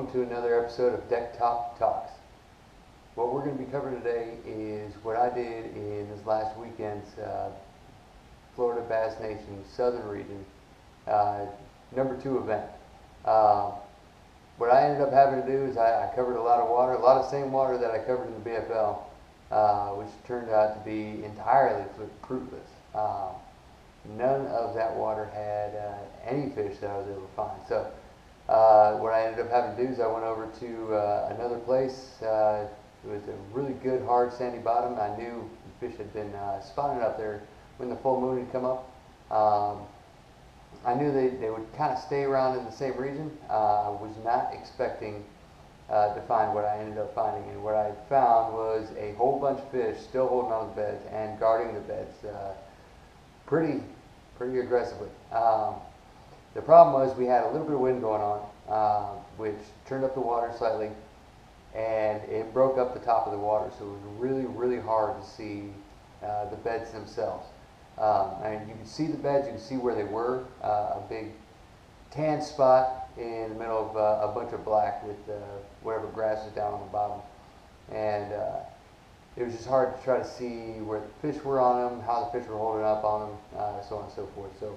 welcome to another episode of Deck Top Talks. What we're going to be covering today is what I did in this last weekend's Florida Bass Nation Southern Region number 2 event. What I ended up having to do is I covered a lot of water, a lot of same water that I covered in the BFL, which turned out to be entirely fruitless. None of that water had any fish that I was able to find. So what I ended up having to do is I went over to another place. It was a really good hard sandy bottom. I knew the fish had been spawning up there when the full moon had come up. I knew they would kind of stay around in the same region. I was not expecting to find what I ended up finding, and what I found was a whole bunch of fish still holding on to the beds and guarding the beds pretty aggressively. The problem was we had a little bit of wind going on, which turned up the water slightly, and it broke up the top of the water, so it was really hard to see the beds themselves. And you can see the beds, you can see where they were, a big tan spot in the middle of a bunch of black with whatever grass is down on the bottom. And it was just hard to try to see where the fish were on them, how the fish were holding up on them, so on and so forth. So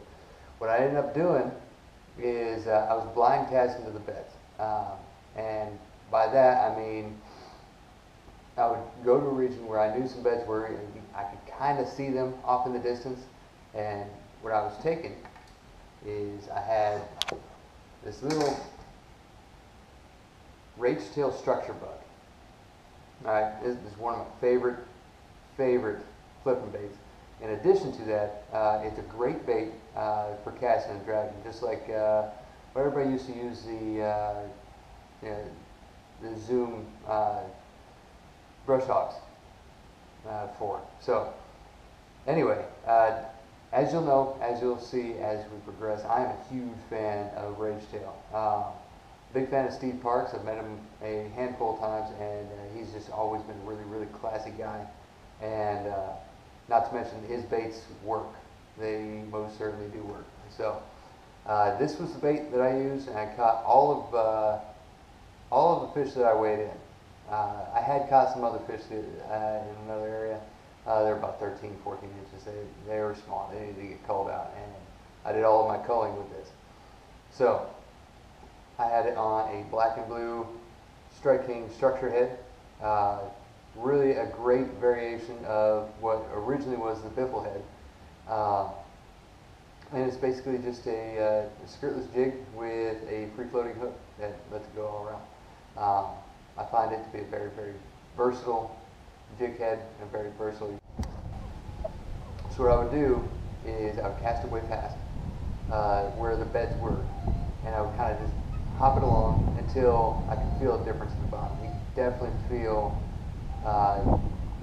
what I ended up doing is I was blind casting to the beds. And by that I mean I would go to a region where I knew some beds were, and I could kind of see them off in the distance. And what I was taking is I had this little rage tail structure bug. Alright, this is one of my favorite flipping baits. In addition to that, it's a great bait for casting and dragging, just like what everybody used to use the Zoom brush hogs for. So anyway, as you'll know, as you'll see as we progress, I am a huge fan of rage tail. Big fan of Steve Parks. I've met him a handful of times, and he's just always been a really classy guy. And not to mention his baits work. They most certainly do work. So this was the bait that I used, and I caught all of the fish that I weighed in. I had caught some other fish in another area. They're about 13, 14 inches. They were small. They needed to get culled out, and I did all of my culling with this. So I had it on a black and blue Strike King structure head. Really a great variation of what originally was the biffle head. And it's basically just a skirtless jig with a free-floating hook that lets it go all around. I find it to be a very versatile jig head and very versatile. So what I would do is I would cast it way past where the beds were, and I would kind of just hop it along until I could feel a difference in the bottom. You could definitely feel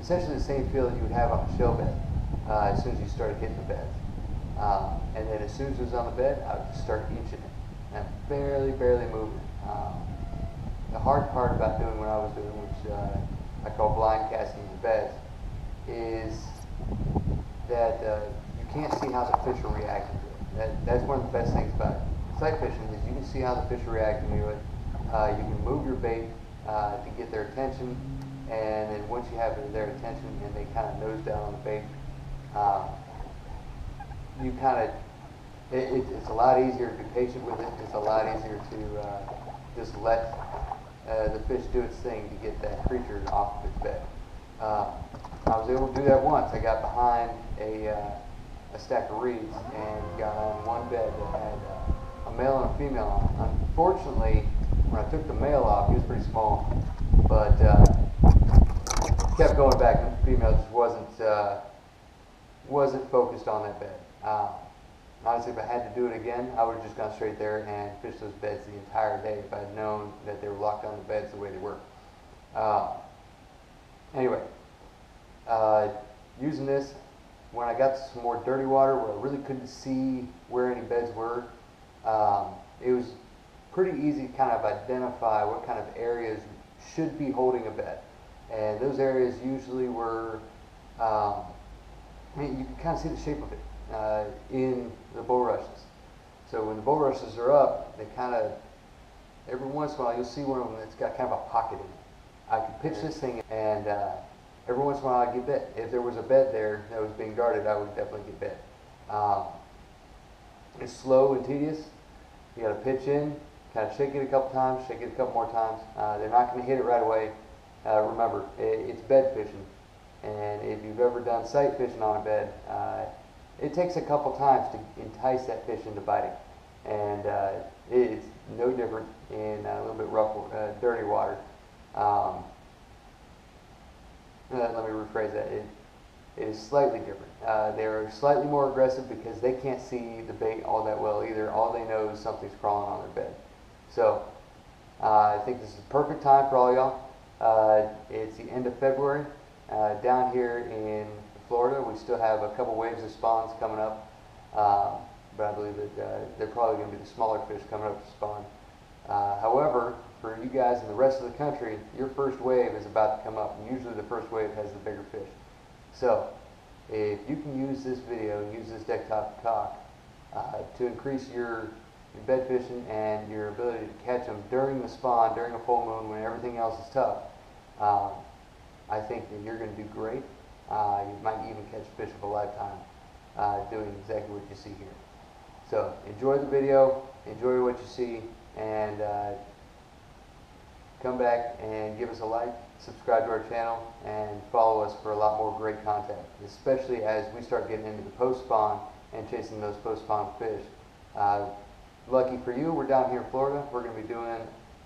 essentially the same feel that you would have on a shell bed as soon as you started hitting the beds. And then as soon as it was on the bed, I would just start inching it and barely moving. The hard part about doing what I was doing, which I call blind casting the beds, is that you can't see how the fish are reacting to it. That's one of the best things about sight fishing, is you can see how the fish are reacting to it. You can move your bait to get their attention, and then once you have their attention and they kind of nose down on the bait, you kind of, it's a lot easier to be patient with it. It's a lot easier to just let the fish do its thing to get that creature off of its bed. I was able to do that once. I got behind a stack of reeds and got on one bed that had a male and a female on. Unfortunately, when I took the male off, he was pretty small, but kept going back, and the female just wasn't focused on that bed. Honestly, if I had to do it again, I would have just gone straight there and fished those beds the entire day if I had known that they were locked on the beds the way they were. Anyway, using this, when I got to some more dirty water where I really couldn't see where any beds were, it was pretty easy to kind of identify what kind of areas should be holding a bed. And those areas usually were, you can kind of see the shape of it in the bulrushes. So when the bulrushes are up, they kind of every once in a while you'll see one of them that's got kind of a pocket in it. I could pitch this thing and every once in a while I'd get bit. If there was a bed there that was being guarded, I would definitely get bit. It's slow and tedious. You got to pitch in, kind of shake it a couple times, shake it a couple more times. They're not going to hit it right away. Remember, it's bed fishing, and if you've ever done sight fishing on a bed, it takes a couple times to entice that fish into biting, and it's no different in a little bit rough, dirty water. Let me rephrase that. It is slightly different. They're slightly more aggressive because they can't see the bait all that well either. All they know is something's crawling on their bed. So I think this is the perfect time for all y'all. It's the end of February. Down here in Florida, we still have a couple waves of spawns coming up, but I believe that they're probably going to be the smaller fish coming up to spawn. However, for you guys in the rest of the country, your first wave is about to come up, and usually the first wave has the bigger fish. So if you can use this video and use this deck top talk to increase your bed fishing and your ability to catch them during the spawn, during a full moon when everything else is tough, I think that you're going to do great. You might even catch fish of a lifetime doing exactly what you see here. So enjoy the video, enjoy what you see, and come back and give us a like, subscribe to our channel, and follow us for a lot more great content, especially as we start getting into the post-spawn and chasing those post-spawn fish. Lucky for you, we're down here in Florida. We're going to be doing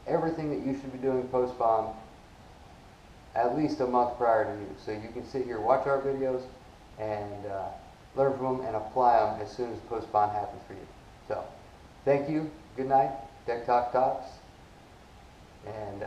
everything that you should be doing post-spawn at least a month prior to you. So you can sit here, watch our videos, and learn from them and apply them as soon as post-spawn happens for you. So, thank you. Good night. Deck Talk Talks. And